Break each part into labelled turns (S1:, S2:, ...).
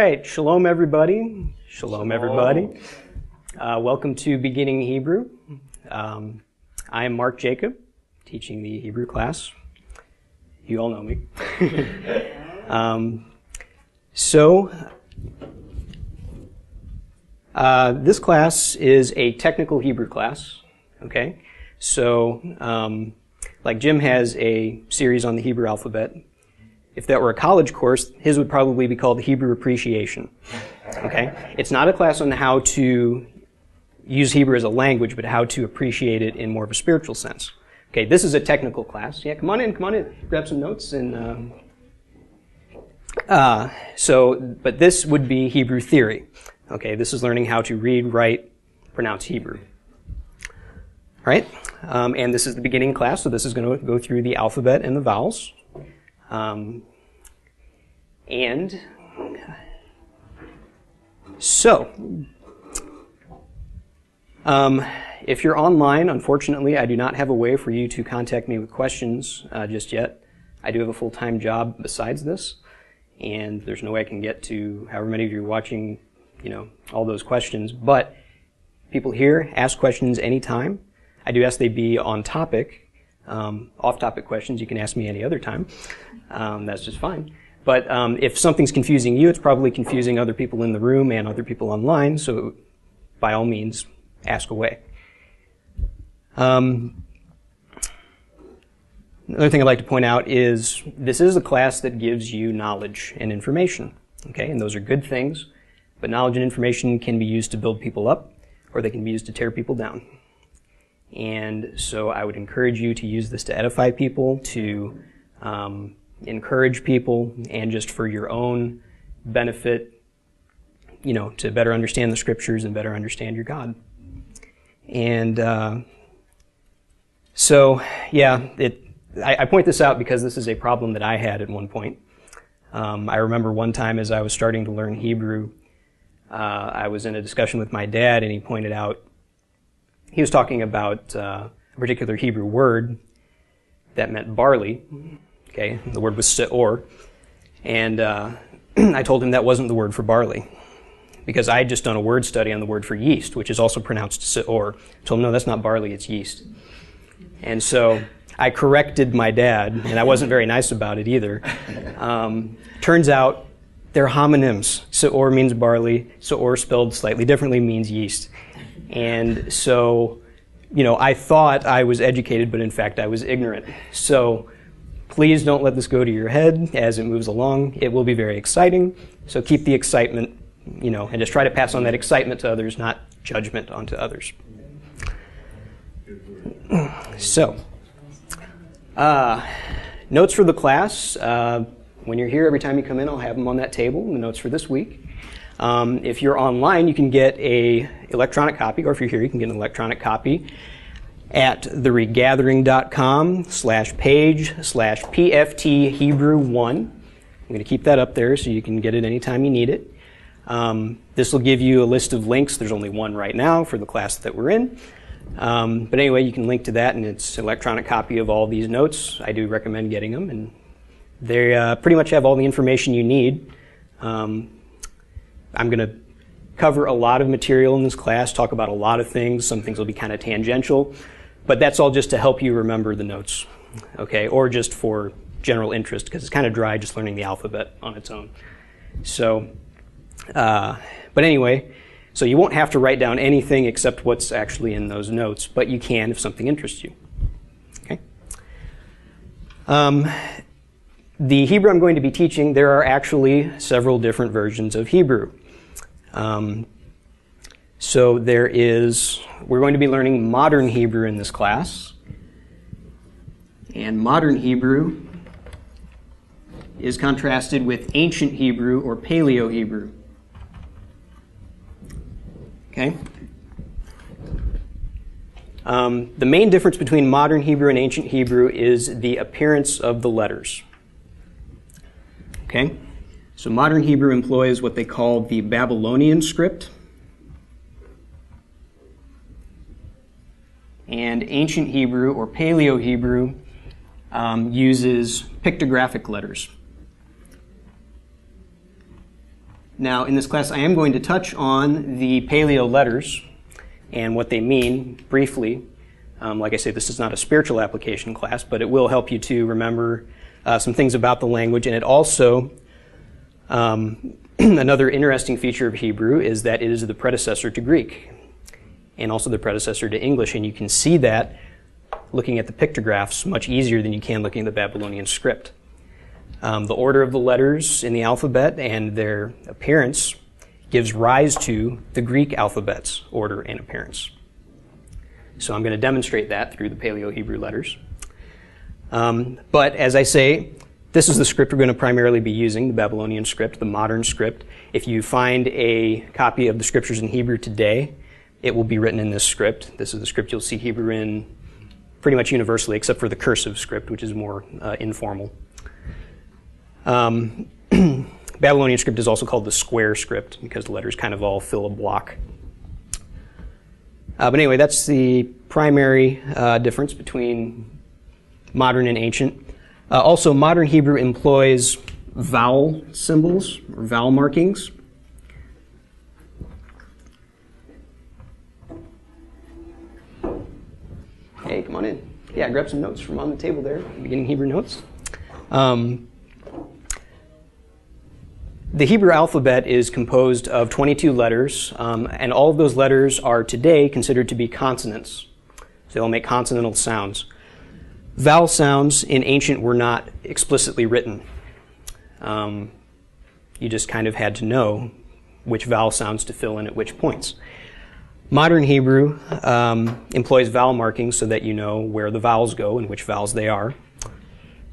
S1: right, shalom everybody. Shalom everybody. Welcome to Beginning Hebrew. I am Mark Jacob, teaching the Hebrew class. You all know me. This class is a technical Hebrew class, okay? So, like Jim has a series on the Hebrew alphabet. If that were a college course, his would probably be called Hebrew Appreciation, okay? It's not a class on how to use Hebrew as a language, but how to appreciate it in more of a spiritual sense. Okay, this is a technical class. Yeah, come on in, grab some notes. But this would be Hebrew theory. Okay, this is learning how to read, write, pronounce Hebrew. All right, and this is the beginning class, so this is going to go through the alphabet and the vowels. If you're online, unfortunately, I do not have a way for you to contact me with questions just yet. I do have a full-time job besides this, and there's no way I can get to however many of you are watching, all those questions. But people here ask questions anytime. I do ask they be on topic. Off-topic questions you can ask me any other time. That's just fine. But if something's confusing you, it's probably confusing other people in the room and other people online, so by all means, ask away. Another thing I'd like to point out is this is a class that gives you knowledge and information, okay? And those are good things, but knowledge and information can be used to build people up, or they can be used to tear people down. And so I would encourage you to use this to edify people, to encourage people, and just for your own benefit, to better understand the scriptures and better understand your God. And I point this out because this is a problem that I had at one point. I remember one time as I was starting to learn Hebrew, I was in a discussion with my dad, and he pointed out, he was talking about a particular Hebrew word that meant barley. Okay, the word was se'or. And I told him that wasn't the word for barley, because I had just done a word study on the word for yeast, which is also pronounced se'or. I told him, no, that's not barley, it's yeast. And so I corrected my dad, and I wasn't very nice about it either. Turns out they're homonyms. Se'or means barley. Se'or spelled slightly differently means yeast. And so, I thought I was educated, but in fact I was ignorant. So please don't let this go to your head as it moves along. It will be very exciting. So keep the excitement, and just try to pass on that excitement to others, not judgment onto others. So, notes for the class. When you're here, every time you come in, I'll have them on that table, the notes for this week. If you're online, you can get an electronic copy, or if you're here, you can get an electronic copy at theregathering.com/page/PFT Hebrew 1. I'm going to keep that up there so you can get it anytime you need it. This will give you a list of links. There's only one right now for the class that we're in. But anyway, you can link to that, and it's an electronic copy of all these notes. I do recommend getting them, and they pretty much have all the information you need. I'm going to cover a lot of material in this class, talk about a lot of things. Some things will be kind of tangential, but that's all just to help you remember the notes, okay? Or just for general interest, because it's kind of dry just learning the alphabet on its own. So, but anyway, so you won't have to write down anything except what's actually in those notes, but you can if something interests you, okay? The Hebrew I'm going to be teaching, there are actually several different versions of Hebrew. So we're going to be learning modern Hebrew in this class. And modern Hebrew is contrasted with ancient Hebrew or Paleo Hebrew. Okay? The main difference between modern Hebrew and ancient Hebrew is the appearance of the letters. Okay? So modern Hebrew employs what they call the Babylonian script. And ancient Hebrew or Paleo Hebrew uses pictographic letters. Now, in this class, I am going to touch on the Paleo letters and what they mean briefly. Like I say, this is not a spiritual application class, but it will help you to remember some things about the language. And it also, another interesting feature of Hebrew is that it is the predecessor to Greek and also the predecessor to English. And you can see that looking at the pictographs much easier than you can looking at the Babylonian script. The order of the letters in the alphabet and their appearance gives rise to the Greek alphabet's order and appearance. So I'm going to demonstrate that through the Paleo-Hebrew letters. But as I say, this is the script we're going to primarily be using, the Babylonian script, the modern script. If you find a copy of the scriptures in Hebrew today, it will be written in this script. This is the script you'll see Hebrew in pretty much universally, except for the cursive script, which is more informal. Babylonian script is also called the square script because the letters kind of all fill a block. But anyway, that's the primary difference between modern and ancient. Also, modern Hebrew employs vowel symbols or vowel markings. Hey, come on in. Yeah, grab some notes from on the table there, beginning Hebrew notes. The Hebrew alphabet is composed of 22 letters, and all of those letters are today considered to be consonants. So they'll make consonantal sounds. Vowel sounds in ancient were not explicitly written. You just kind of had to know which vowel sounds to fill in at which points. Modern Hebrew employs vowel markings so that you know where the vowels go and which vowels they are.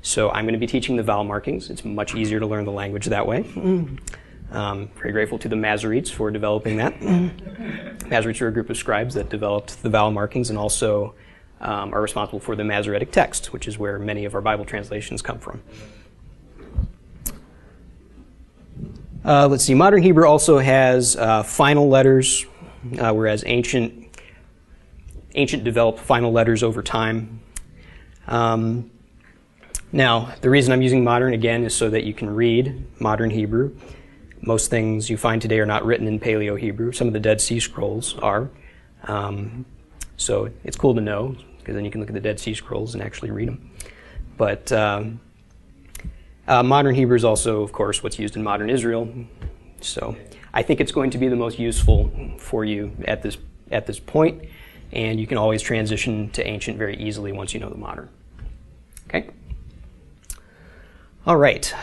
S1: So I'm going to be teaching the vowel markings. It's much easier to learn the language that way. Very grateful to the Masoretes for developing that. Masoretes are a group of scribes that developed the vowel markings and also are responsible for the Masoretic text, which is where many of our Bible translations come from. Let's see. Modern Hebrew also has final letters, whereas ancient developed final letters over time. Now, the reason I'm using modern, again, is so that you can read modern Hebrew. Most things you find today are not written in Paleo-Hebrew. Some of the Dead Sea Scrolls are. So it's cool to know, because then you can look at the Dead Sea Scrolls and actually read them. But modern Hebrew is also, of course, what's used in modern Israel. So I think it's going to be the most useful for you at this point, and you can always transition to ancient very easily once you know the modern. Okay? All right.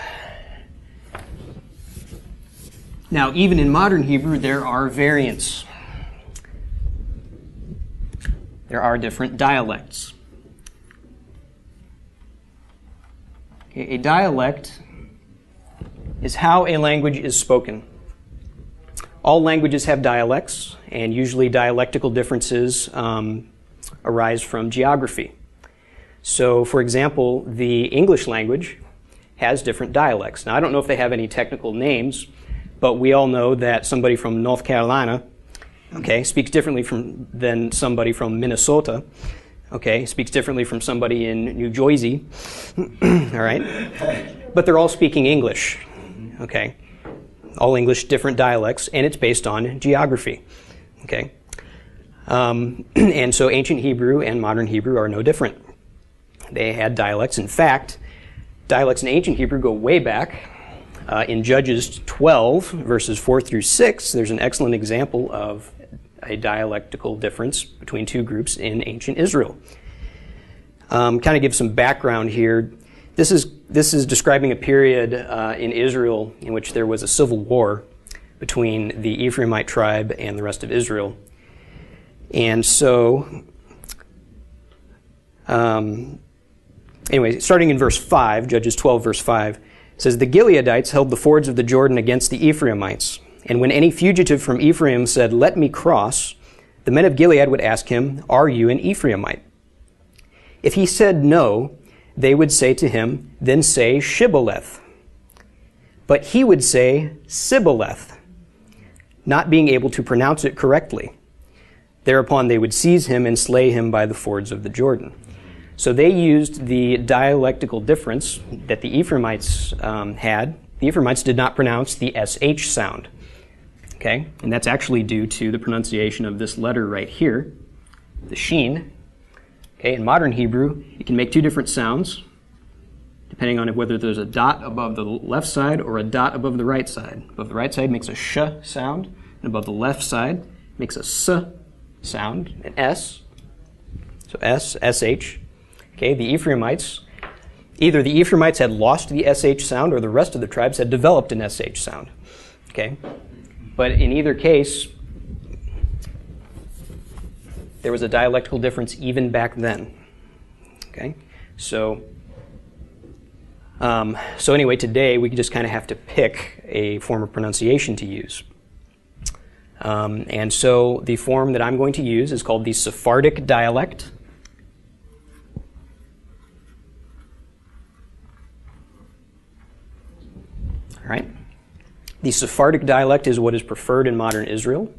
S1: Now, even in modern Hebrew, there are variants. There are different dialects. Okay, a dialect is how a language is spoken. All languages have dialects, and usually dialectical differences arise from geography. So, for example, the English language has different dialects. Now, I don't know if they have any technical names, but we all know that somebody from North Carolina, okay, speaks differently than somebody from Minnesota, okay, speaks differently from somebody in New Jersey, all right? But they're all speaking English, okay? All English, different dialects, and it's based on geography, okay? And so ancient Hebrew and modern Hebrew are no different. They had dialects. In fact, dialects in ancient Hebrew go way back. In Judges 12, verses 4 through 6, there's an excellent example of a dialectical difference between two groups in ancient Israel. Kind of give some background here. This is describing a period in Israel in which there was a civil war between the Ephraimite tribe and the rest of Israel. And so, anyway, starting in verse 5, Judges 12, verse 5, it says, "The Gileadites held the fords of the Jordan against the Ephraimites. And when any fugitive from Ephraim said, 'Let me cross,' the men of Gilead would ask him, 'Are you an Ephraimite?' If he said no, they would say to him, 'Then say Shibboleth.' But he would say Sibboleth, not being able to pronounce it correctly. Thereupon they would seize him and slay him by the fords of the Jordan." So they used the dialectical difference that the Ephraimites had. the Ephraimites did not pronounce the SH sound. Okay? And that's actually due to the pronunciation of this letter right here, the sheen. Okay? In modern Hebrew, you can make two different sounds, depending on whether there's a dot above the left side or a dot above the right side. Above the right side makes a sh sound, and above the left side makes a s sound, an S. So S, SH. Okay, the Ephraimites, either the Ephraimites had lost the SH sound or the rest of the tribes had developed an SH sound. Okay? But in either case, there was a dialectical difference even back then. Okay? So anyway, today we just kind of have to pick a form of pronunciation to use. And so the form that I'm going to use is called the Sephardic dialect. All right. The Sephardic dialect is what is preferred in modern Israel.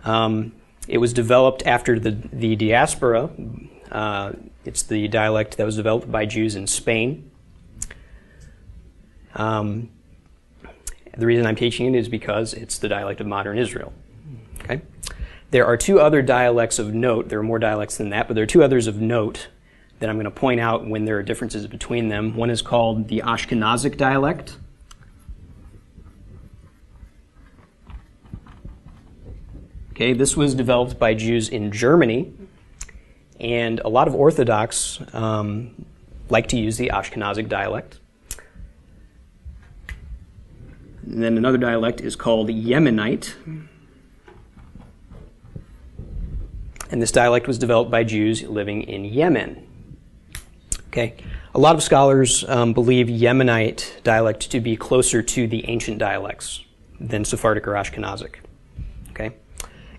S1: It was developed after the diaspora. It's the dialect that was developed by Jews in Spain. The reason I'm teaching it is because it's the dialect of modern Israel. Okay? There are two other dialects of note. There are more dialects than that, but there are two others of note that I'm going to point out when there are differences between them. One is called the Ashkenazic dialect. Okay, this was developed by Jews in Germany, and a lot of Orthodox like to use the Ashkenazic dialect. And then another dialect is called Yemenite. And this dialect was developed by Jews living in Yemen. Okay, a lot of scholars believe Yemenite dialect to be closer to the ancient dialects than Sephardic or Ashkenazic. Okay,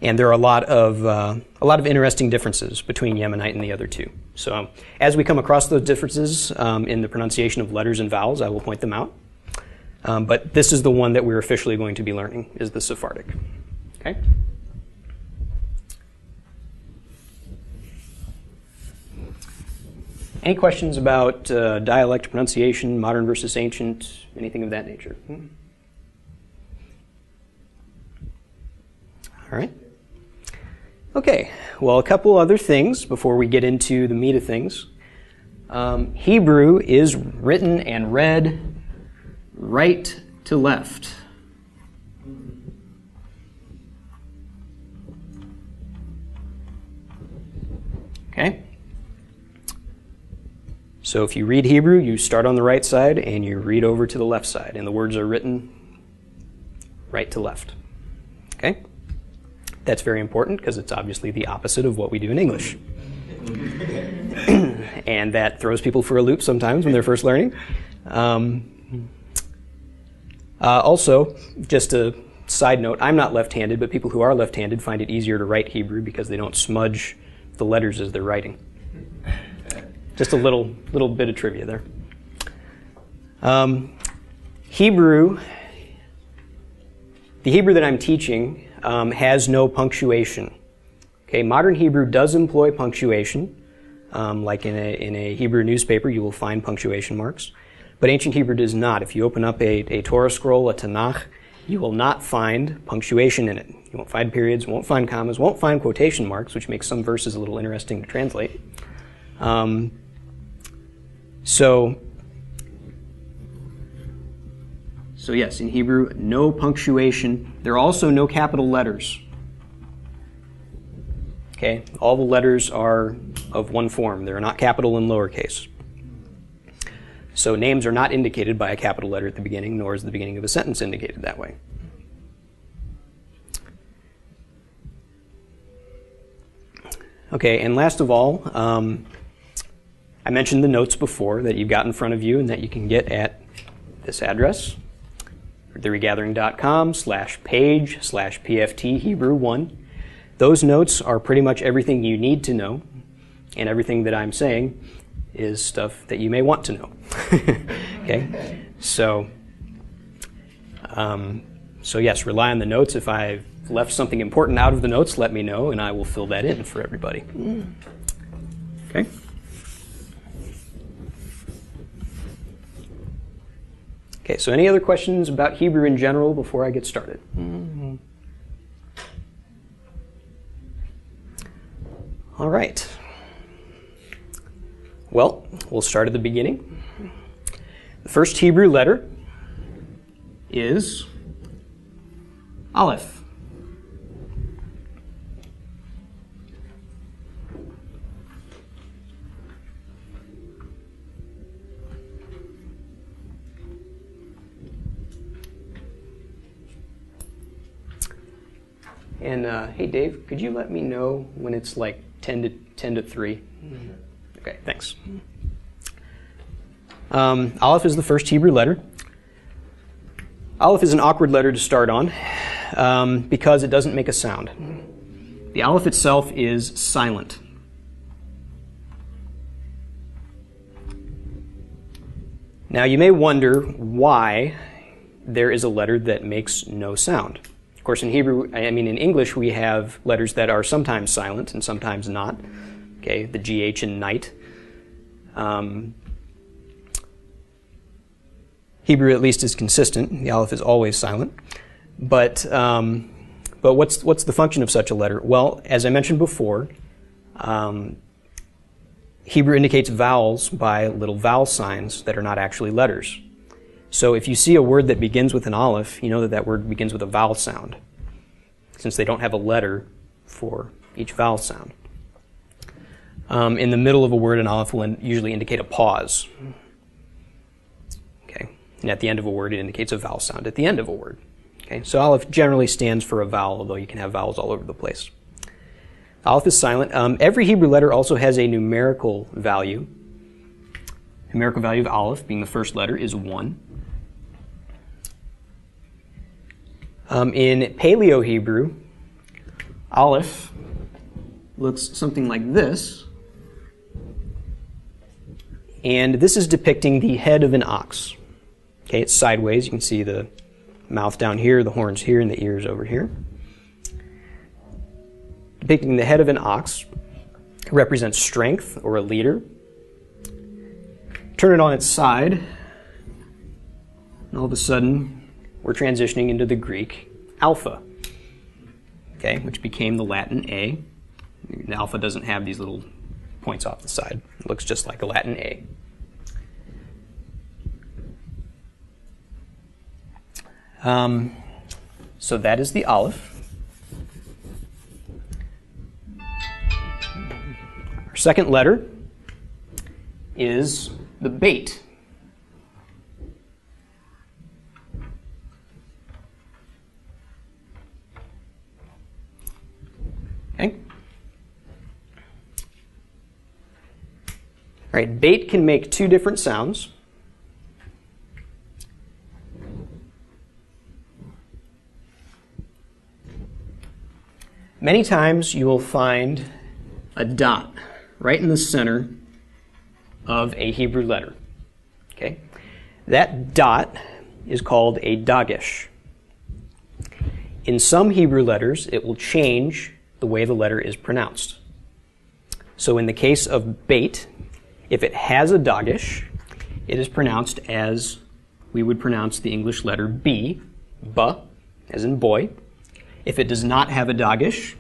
S1: and there are a lot of interesting differences between Yemenite and the other two. So as we come across those differences in the pronunciation of letters and vowels, I will point them out. But this is the one that we're officially going to be learning, is the Sephardic. Okay. Any questions about dialect pronunciation, modern versus ancient, anything of that nature? All right. Okay. Well, a couple other things before we get into the meat of things. Hebrew is written and read right to left. Okay? So if you read Hebrew, you start on the right side and you read over to the left side, and the words are written right to left. Okay? That's very important because it's obviously the opposite of what we do in English. And that throws people for a loop sometimes when they're first learning. Also, just a side note, I'm not left-handed, but people who are left-handed find it easier to write Hebrew because they don't smudge the letters as they're writing. Just a little bit of trivia there. Hebrew, the Hebrew that I'm teaching has no punctuation. Okay, modern Hebrew does employ punctuation. Like in a Hebrew newspaper, you will find punctuation marks. But ancient Hebrew does not. If you open up a Torah scroll, a Tanakh, you will not find punctuation in it. You won't find periods, won't find commas, won't find quotation marks, which makes some verses a little interesting to translate. So yes, in Hebrew, no punctuation. There are also no capital letters. Okay, all the letters are of one form. They're not capital and lowercase. So names are not indicated by a capital letter at the beginning, nor is the beginning of a sentence indicated that way. Okay, and last of all, I mentioned the notes before that you've got in front of you and that you can get at this address, theregathering.com/page/PFT Hebrew 1. Those notes are pretty much everything you need to know, and everything that I'm saying is stuff that you may want to know. Okay? So yes, rely on the notes. If I've left something important out of the notes, let me know, and I will fill that in for everybody. Okay? Okay, so any other questions about Hebrew in general before I get started? All right. Well, we'll start at the beginning. The first Hebrew letter is Aleph. And hey, Dave, could you let me know when it's like 10 to 3? Okay, thanks. Aleph is the first Hebrew letter. Aleph is an awkward letter to start on because it doesn't make a sound. The Aleph itself is silent. Now you may wonder why there is a letter that makes no sound. Of course, in English, we have letters that are sometimes silent and sometimes not. Okay, the GH in night. Hebrew, at least, is consistent. The Aleph is always silent. But what's the function of such a letter? Well, as I mentioned before, Hebrew indicates vowels by little vowel signs that are not actually letters. So if you see a word that begins with an aleph, you know that that word begins with a vowel sound, since they don't have a letter for each vowel sound. In the middle of a word, an aleph will usually indicate a pause. Okay, and at the end of a word, it indicates a vowel sound at the end of a word. Okay, so aleph generally stands for a vowel, although you can have vowels all over the place. Aleph is silent. Every Hebrew letter also has a numerical value. Numerical value of aleph, being the first letter, is 1. In Paleo-Hebrew, aleph looks something like this. And this is depicting the head of an ox. Okay, it's sideways. You can see the mouth down here, the horns here, and the ears over here. Depicting the head of an ox. It represents strength or a leader. Turn it on its side, and all of a sudden, we're transitioning into the Greek alpha, okay, which became the Latin A. The alpha doesn't have these little points off the side. It looks just like a Latin A. So that is the aleph. Our second letter is the bait. Okay. All right, bait can make two different sounds. Many times you will find a dot right in the center of a Hebrew letter. Okay? That dot is called a dagesh. In some Hebrew letters, it will change the way the letter is pronounced. So in the case of bait, if it has a dagesh, it is pronounced as we would pronounce the English letter B, ba, as in boy. If it does not have a dagesh,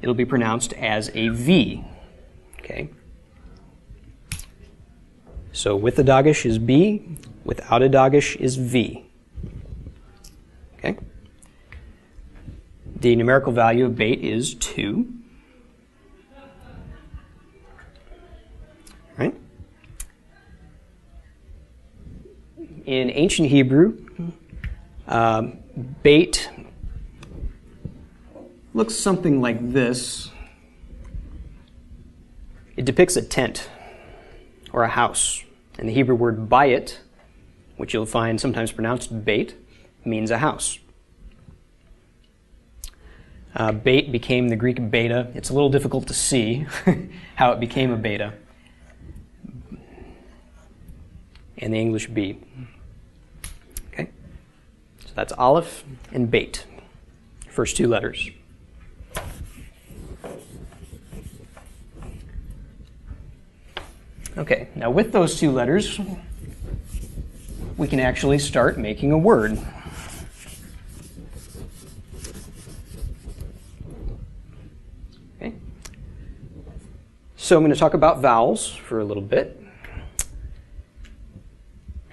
S1: it'll be pronounced as a V. Okay? So with a dagesh is B, without a dagesh is V. Okay? The numerical value of bait is 2. Right? In ancient Hebrew, bait looks something like this. It depicts a tent or a house. And the Hebrew word bayit, which you'll find sometimes pronounced bait, means a house. Bait became the Greek beta. It's a little difficult to see how it became a beta. And the English B. Okay? So that's aleph and bait. First two letters. Okay, now with those two letters, we can actually start making a word. Okay. So I'm going to talk about vowels for a little bit.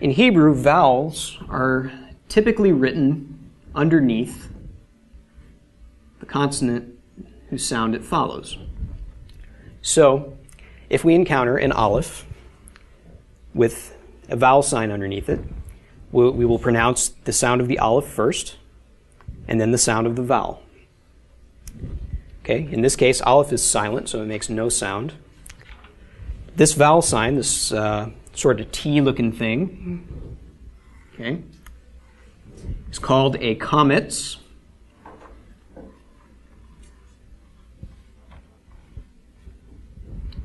S1: In Hebrew, vowels are typically written underneath the consonant whose sound it follows. So, if we encounter an aleph with a vowel sign underneath it, we will pronounce the sound of the aleph first, and then the sound of the vowel. Okay, in this case, aleph is silent, so it makes no sound. This vowel sign, this sort of T-looking thing, okay, is called a kametz.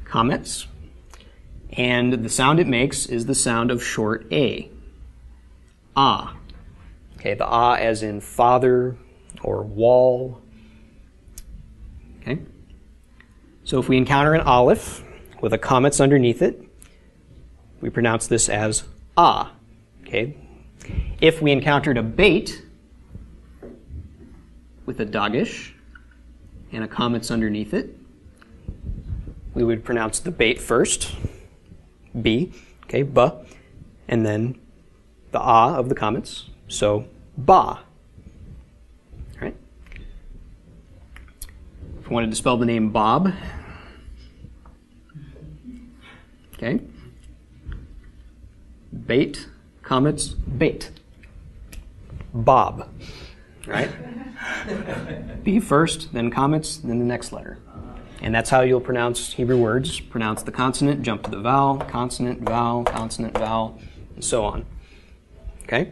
S1: Kametz. And the sound it makes is the sound of short A. Ah. Okay, the ah as in father or wall. Okay. So if we encounter an aleph with a kametz underneath it, we pronounce this as ah. Okay. If we encountered a beit with a dagesh and a kametz underneath it, we would pronounce the beit first, B, okay, ba, and then the ah of the kametz, so ba. All right. If we wanted to spell the name Bob, okay, beit, kametz, beit, Bob, right? B first, then kametz, then the next letter. And that's how you'll pronounce Hebrew words. Pronounce the consonant, jump to the vowel, consonant, vowel, and so on. Okay?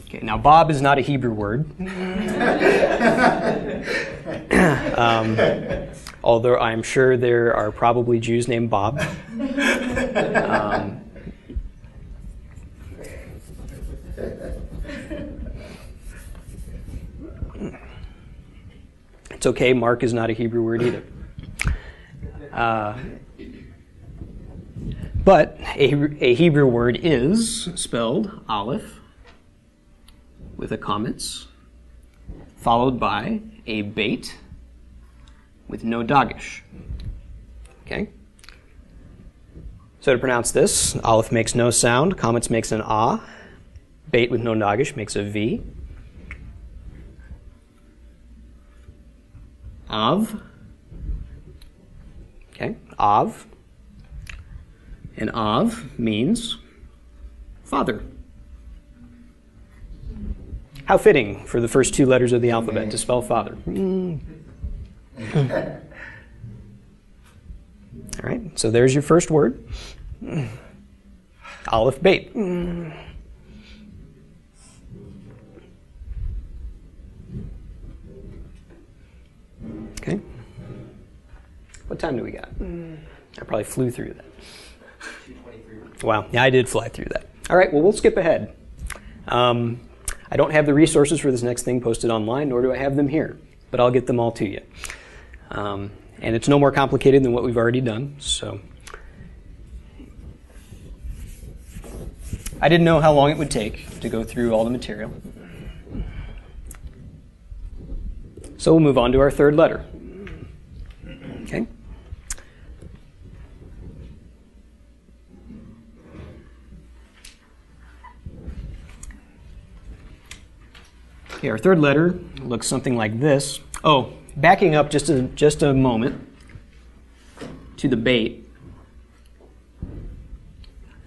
S1: Okay, now Bob is not a Hebrew word. Although I'm sure there are probably Jews named Bob. It's okay, Mark is not a Hebrew word either. But a Hebrew word is spelled aleph with a kametz, followed by a beit with no dagesh. Okay? So to pronounce this, aleph makes no sound, kametz makes an ah, beit with no dagesh makes a v. Av. Okay, Av. And Av means father. How fitting for the first two letters of the alphabet to spell father. All right, so there's your first word. Aleph beit. Okay. What time do we got? I probably flew through that. 2:23. Wow. Yeah, I did fly through that. All right. Well, we'll skip ahead. I don't have the resources for this next thing posted online, nor do I have them here, but I'll get them all to you. And it's no more complicated than what we've already done. So I didn't know how long it would take to go through all the material. So we'll move on to our third letter. Okay? Okay, our third letter looks something like this. Oh, backing up just a moment to the beit.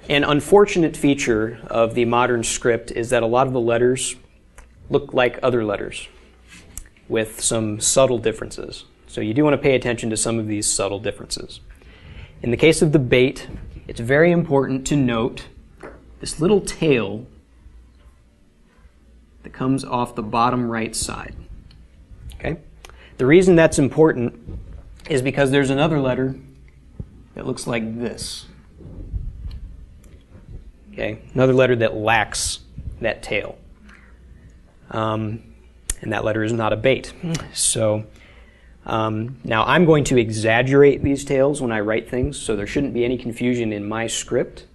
S1: An unfortunate feature of the modern script is that a lot of the letters look like other letters with some subtle differences. So you do want to pay attention to some of these subtle differences. In the case of the beit, it's very important to note this little tail that comes off the bottom right side. Okay? The reason that's important is because there's another letter that looks like this. Okay? Another letter that lacks that tail. And and that letter is not a bait. So now I'm going to exaggerate these tails when I write things, so there shouldn't be any confusion in my script.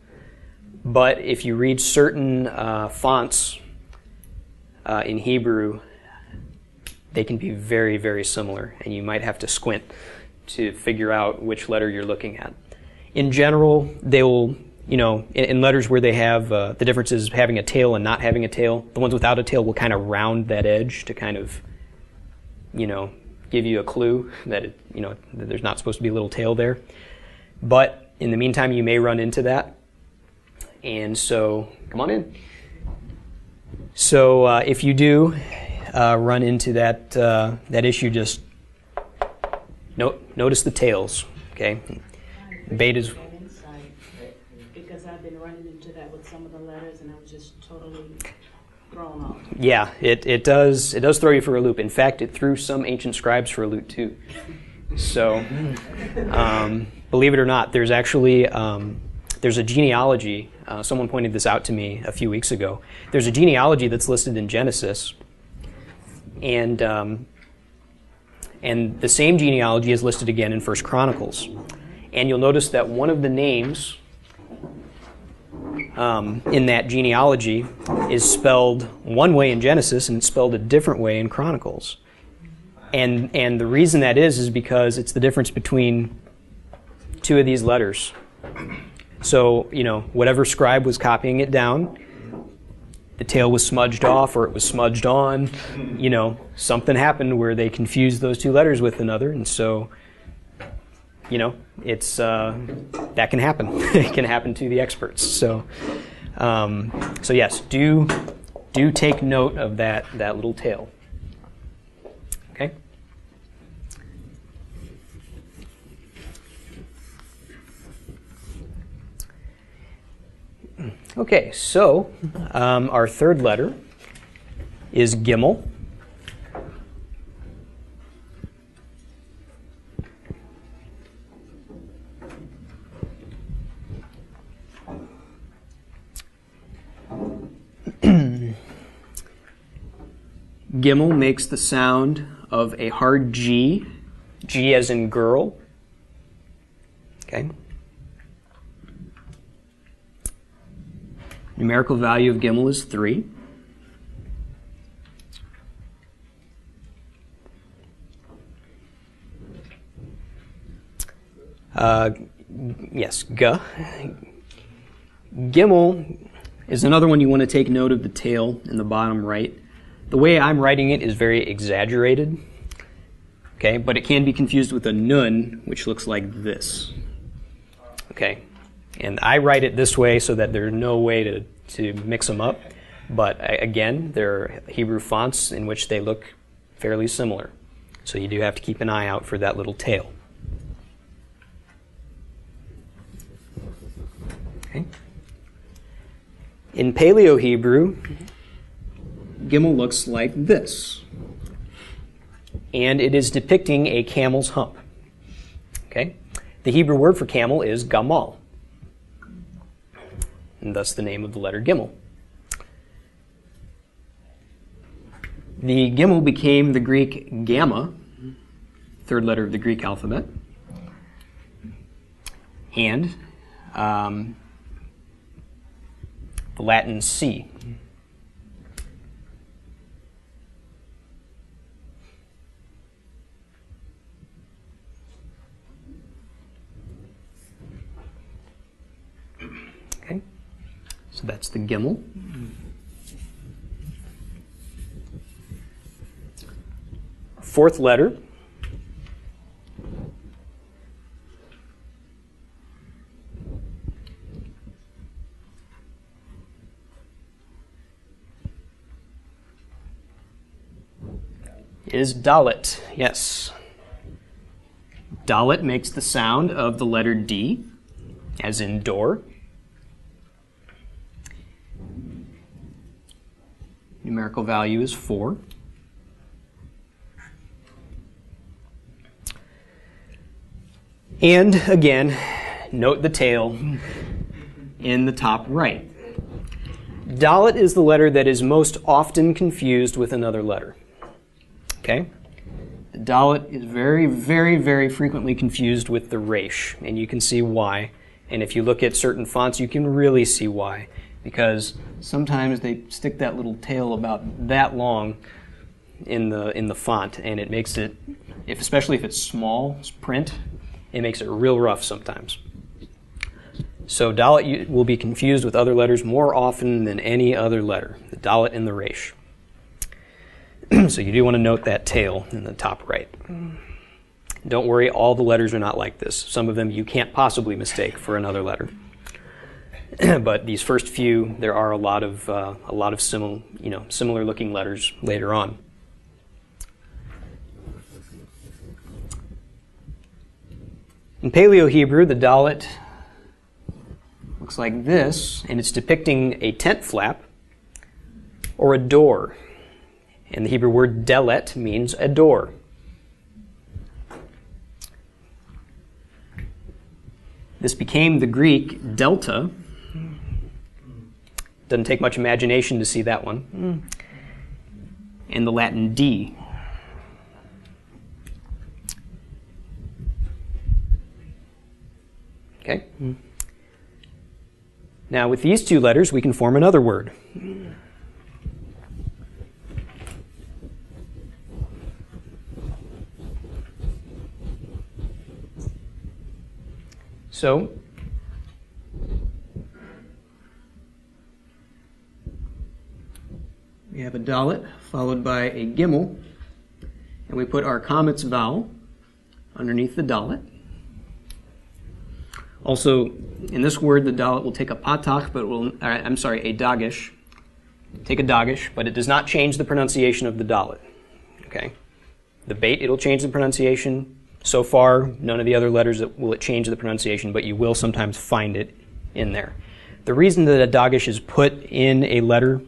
S1: But if you read certain fonts in Hebrew, they can be very, very similar, and you might have to squint to figure out which letter you're looking at. In general, they will, in letters where they have the differences having a tail and not having a tail, the ones without a tail will kind of round that edge to kind of, give you a clue that, that there's not supposed to be a little tail there. But in the meantime, you may run into that. And so, come on in. So if you do run into that issue, just notice the tails, okay? Bait is...
S2: Because I've been running into that with some of the letters, and I'm just totally thrown off.
S1: Yeah, it does throw you for a loop. In fact, it threw some ancient scribes for a loop too. So, believe it or not, there's actually there's a genealogy. Someone pointed this out to me a few weeks ago. There's a genealogy that's listed in Genesis, and the same genealogy is listed again in 1 Chronicles. And you'll notice that one of the names in that genealogy is spelled one way in Genesis and it's spelled a different way in Chronicles. And the reason that is because it's the difference between two of these letters. So, whatever scribe was copying it down, the tail was smudged off or it was smudged on, something happened where they confused those two letters with another, and so, it's that can happen. It can happen to the experts. So yes, do take note of that little tail. Okay. Okay, so our third letter is Gimel. Gimel makes the sound of a hard G, G as in girl. Okay. Numerical value of Gimel is 3. Yes, G. Gimel is another one you want to take note of the tail in the bottom right. The way I'm writing it is very exaggerated, okay, but it can be confused with a nun, which looks like this. Okay. And I write it this way so that there's no way to mix them up. But again, there are Hebrew fonts in which they look fairly similar. So you do have to keep an eye out for that little tail. Okay. In Paleo Hebrew, Gimel looks like this. And it is depicting a camel's hump. Okay. The Hebrew word for camel is gamal, and thus the name of the letter Gimel. The Gimel became the Greek gamma, third letter of the Greek alphabet, and the Latin C. Okay, so that's the Gimel. Fourth letter is Dalet. Yes. Dalet makes the sound of the letter D, as in door. Numerical value is 4. And again, note the tail in the top right. Dalet is the letter that is most often confused with another letter. Okay? The Dalet is very, very, very frequently confused with the Resh, and you can see why. And if you look at certain fonts, you can really see why. Because sometimes they stick that little tail about that long in the font, and it makes it, especially if it's small print, it makes it real rough sometimes. So Dalet will be confused with other letters more often than any other letter, the Dalet and the Resh. So you do want to note that tail in the top right. Don't worry, all the letters are not like this. Some of them you can't possibly mistake for another letter. But these first few, there are a lot of similar looking letters later on. In Paleo-Hebrew, the Dalet looks like this, and it's depicting a tent flap or a door. And the Hebrew word delet means a door. This became the Greek delta. Doesn't take much imagination to see that one. And the Latin D. Okay? Now, with these two letters, we can form another word. So, we have a Dalet followed by a Gimel, and we put our Kametz vowel underneath the Dalet. Also, in this word, the Dalet will take a patach, but a dagish. Take a dagish, but it does not change the pronunciation of the Dalet. Okay? The bait, it'll change the pronunciation. So far, none of the other letters will it change the pronunciation, but you will sometimes find it in there. The reason that a dagish is put in a letter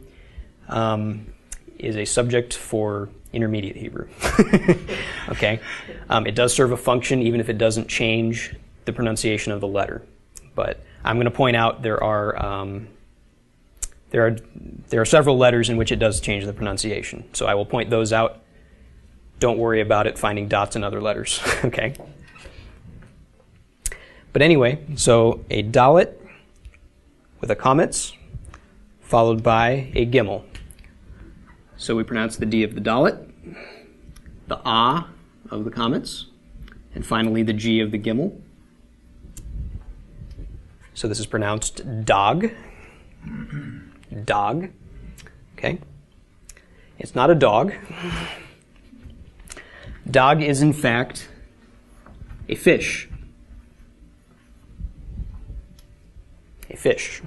S1: is a subject for intermediate Hebrew. Okay? It does serve a function even if it doesn't change the pronunciation of the letter. But I'm going to point out there are several letters in which it does change the pronunciation. So I will point those out. Don't worry about it finding dots in other letters. Okay? But anyway, so a Dalet with a Kametz followed by a Gimel. So we pronounce the D of the Dalet, the A of the Kametz, and finally the G of the Gimel. So this is pronounced dog. Dog. Okay? It's not a dog. Dog is, in fact, a fish. A fish.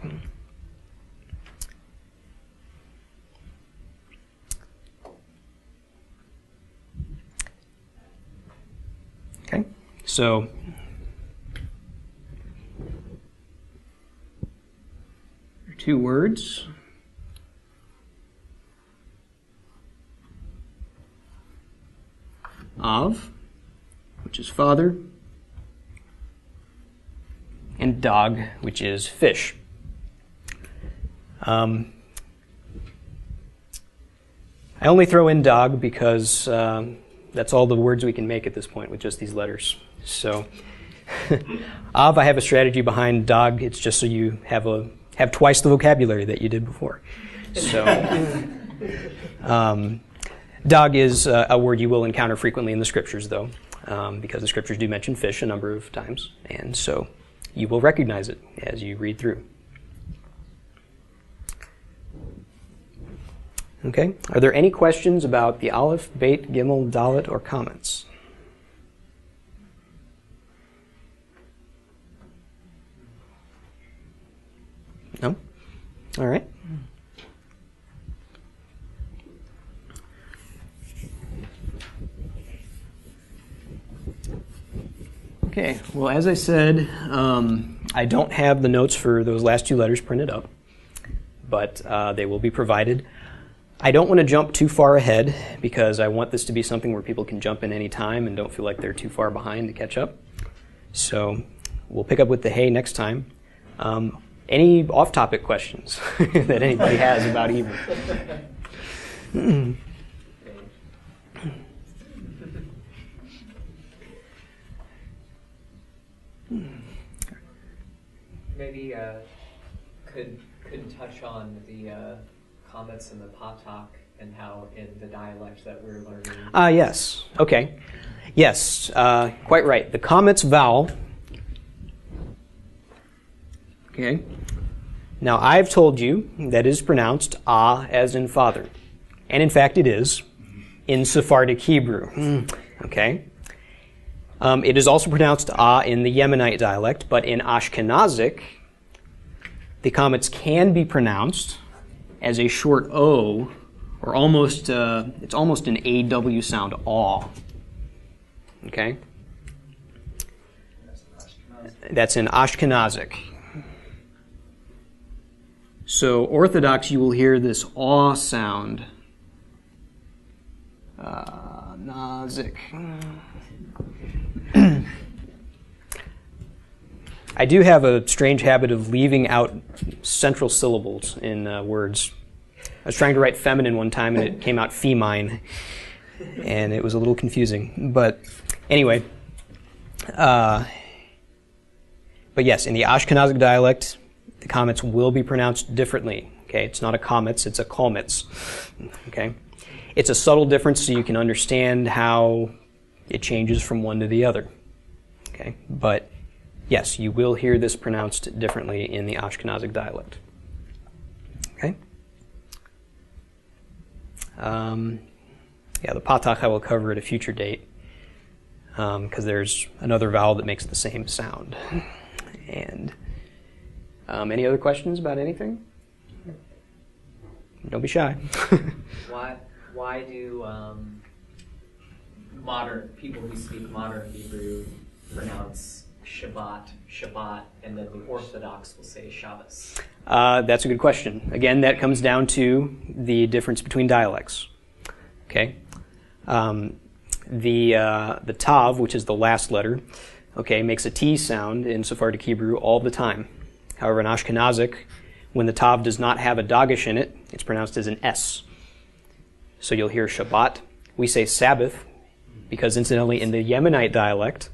S1: Okay? So, there are two words. Av, which is father, and dog, which is fish. I only throw in dog because that's all the words we can make at this point with just these letters. So, Av, I have a strategy behind dog. It's just so you have twice the vocabulary that you did before. So, dog is a word you will encounter frequently in the scriptures, though, because the scriptures do mention fish a number of times, and so you will recognize it as you read through. Okay, are there any questions about the Aleph, Beit, Gimel, Dalet, or Kametz? No? All right. Okay, well, as I said, I don't have the notes for those last two letters printed up, but they will be provided. I don't want to jump too far ahead because I want this to be something where people can jump in any time and don't feel like they're too far behind to catch up. So we'll pick up with the hay next time. Any off-topic questions that anybody has about Hebrew?
S3: comets and the patak, and how in the dialect that we're learning.
S1: Yes. Okay. Yes, quite right. The comet's vowel. Okay. Now, I've told you that it is pronounced ah as in father. And in fact, it is in Sephardic Hebrew. Okay. It is also pronounced ah in the Yemenite dialect, but in Ashkenazic, the comets can be pronounced as a short O, or almost, it's almost an AW sound, aw. Okay? That's in Ashkenazic. So Orthodox, you will hear this aw sound. Nazik. I do have a strange habit of leaving out central syllables in words. I was trying to write feminine one time, and it came out femine, and it was a little confusing. But anyway, but yes, in the Ashkenazic dialect, the comets will be pronounced differently. Okay, it's not a comets, it's a kolmets. Okay, it's a subtle difference, so you can understand how it changes from one to the other. Okay, but yes, you will hear this pronounced differently in the Ashkenazic dialect. Okay. Yeah, the patach I will cover at a future date because there's another vowel that makes the same sound. And any other questions about anything? Don't be shy.
S3: Why do modern people who speak modern Hebrew pronounce Shabbat, and then the Orthodox will say Shabbos?
S1: That's a good question. Again, that comes down to the difference between dialects. Okay, the tav, which is the last letter, okay, makes a T sound in Sephardic Hebrew all the time. However, in Ashkenazic, when the tav does not have a dagesh in it, it's pronounced as an S. So you'll hear Shabbat. We say Sabbath because, incidentally, in the Yemenite dialect,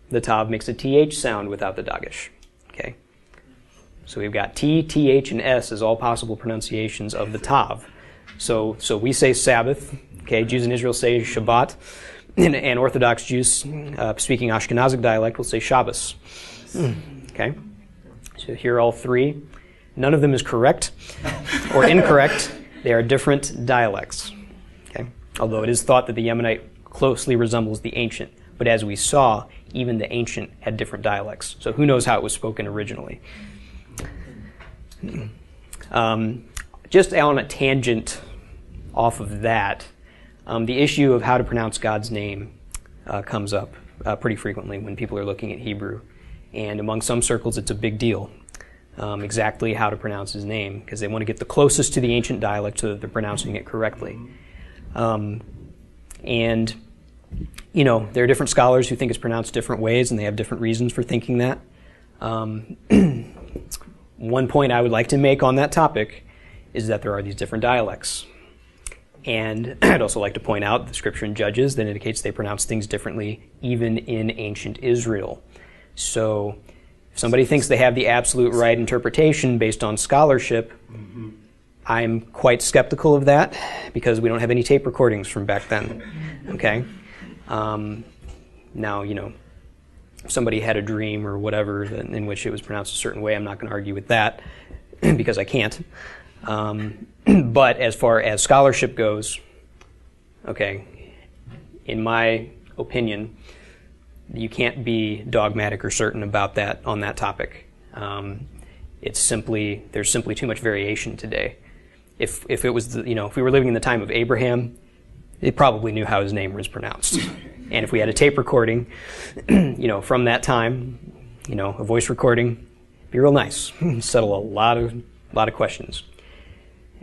S1: the tav makes a TH sound without the dagesh. Okay, so we've got T, TH, and S as all possible pronunciations of the tav. So we say Sabbath. Okay, Jews in Israel say Shabbat, and Orthodox Jews speaking Ashkenazic dialect will say Shabbos. Okay, so here are all three. None of them is correct or incorrect. They are different dialects. Okay, although it is thought that the Yemenite closely resembles the ancient, but as we saw, even the ancient had different dialects. So who knows how it was spoken originally? Just on a tangent off of that, the issue of how to pronounce God's name comes up pretty frequently when people are looking at Hebrew. And among some circles, it's a big deal, exactly how to pronounce his name, because they want to get the closest to the ancient dialect so that they're pronouncing it correctly. And, you know, there are different scholars who think it's pronounced different ways, and they have different reasons for thinking that. One point I would like to make on that topic is that there are these different dialects. And I'd also like to point out the scripture in Judges that indicates they pronounce things differently even in ancient Israel. So if somebody thinks they have the absolute right interpretation based on scholarship, I'm quite skeptical of that because we don't have any tape recordings from back then. Okay? Now, you know, if somebody had a dream or whatever in which it was pronounced a certain way, I'm not going to argue with that because I can't. But as far as scholarship goes, okay, in my opinion, you can't be dogmatic or certain about that on that topic. There's simply too much variation today. If it was, if we were living in the time of Abraham, they probably knew how his name was pronounced. And if we had a tape recording, from that time, a voice recording, it'd be real nice, settle a lot of questions.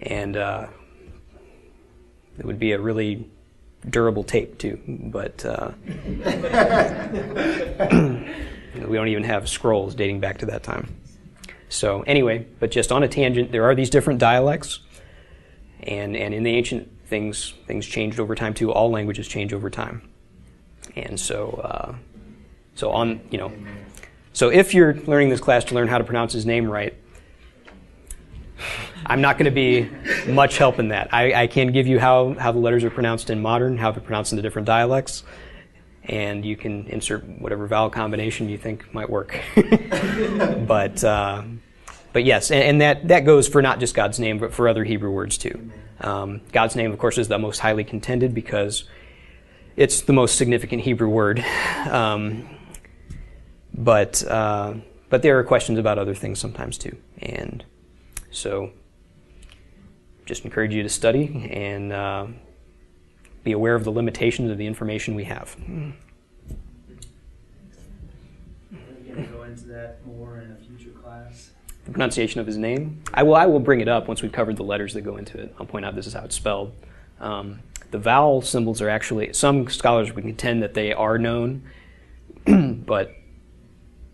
S1: And it would be a really durable tape too, but we don't even have scrolls dating back to that time. So anyway, but just on a tangent, there are these different dialects, and in the ancient things changed over time too. All languages change over time, and so if you're learning this class to learn how to pronounce his name right, I'm not going to be much help in that. I can give you how the letters are pronounced in modern, how they're pronounced in the different dialects, and you can insert whatever vowel combination you think might work. But yes, and that goes for not just God's name, but for other Hebrew words too. God's name, of course, is the most highly contended because it's the most significant Hebrew word. But there are questions about other things sometimes too. And so just encourage you to study and be aware of the limitations of the information we have.
S4: We're going to go into that more in a future class.
S1: The pronunciation of his name. I will bring it up once we've covered the letters that go into it. I'll point out this is how it's spelled. The vowel symbols are actually, some scholars would contend that they are known, but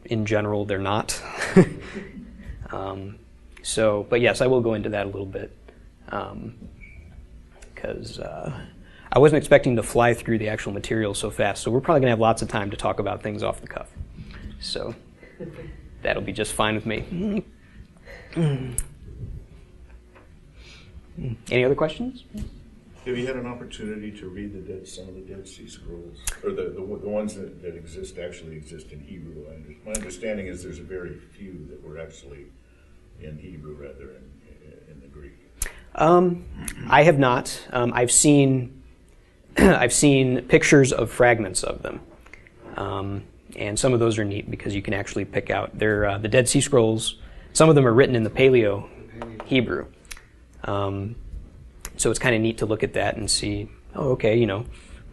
S1: in general they're not. But yes, I will go into that a little bit because I wasn't expecting to fly through the actual material so fast, so we're probably going to have lots of time to talk about things off the cuff. So that'll be just fine with me. Any other questions?
S5: Have you had an opportunity to read some of the Dead Sea Scrolls, or the ones that actually exist in Hebrew? My understanding is there's a very few that were actually in Hebrew rather in the Greek.
S1: I have not. I've seen pictures of fragments of them, and some of those are neat because you can actually pick out. They're the Dead Sea Scrolls. Some of them are written in the Paleo Hebrew. So it's kind of neat to look at that and see, oh, okay,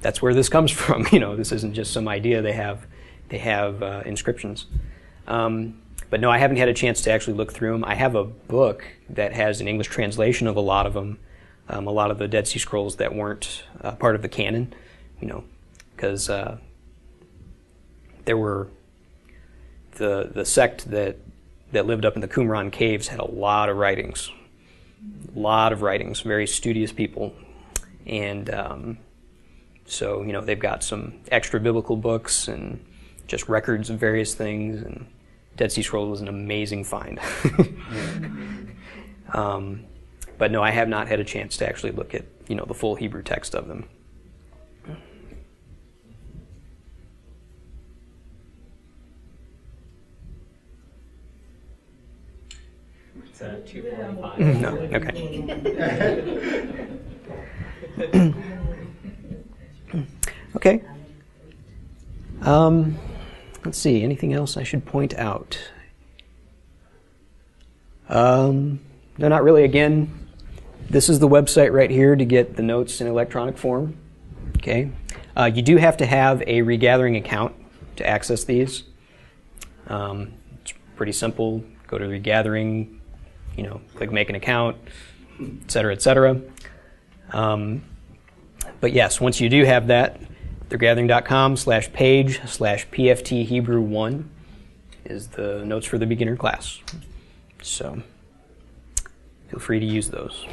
S1: that's where this comes from. This isn't just some idea. They have inscriptions. But no, I haven't had a chance to actually look through them. I have a book that has an English translation of a lot of them, a lot of the Dead Sea Scrolls that weren't part of the canon, because there were the sect that lived up in the Qumran caves had a lot of writings. Very studious people. And so, they've got some extra biblical books and just records of various things, and Dead Sea Scrolls was an amazing find. But no, I have not had a chance to actually look at, the full Hebrew text of them.
S3: It's 2:45.
S1: No, okay. Okay. Let's see, anything else I should point out? No, not really. Again, this is the website right here to get the notes in electronic form. Okay. You do have to have a Regathering account to access these. It's pretty simple. Go to Regathering, click Make an Account, et cetera, et cetera. But yes, once you do have that, thegathering.com/page/PFT Hebrew 1 is the notes for the beginner class. So feel free to use those.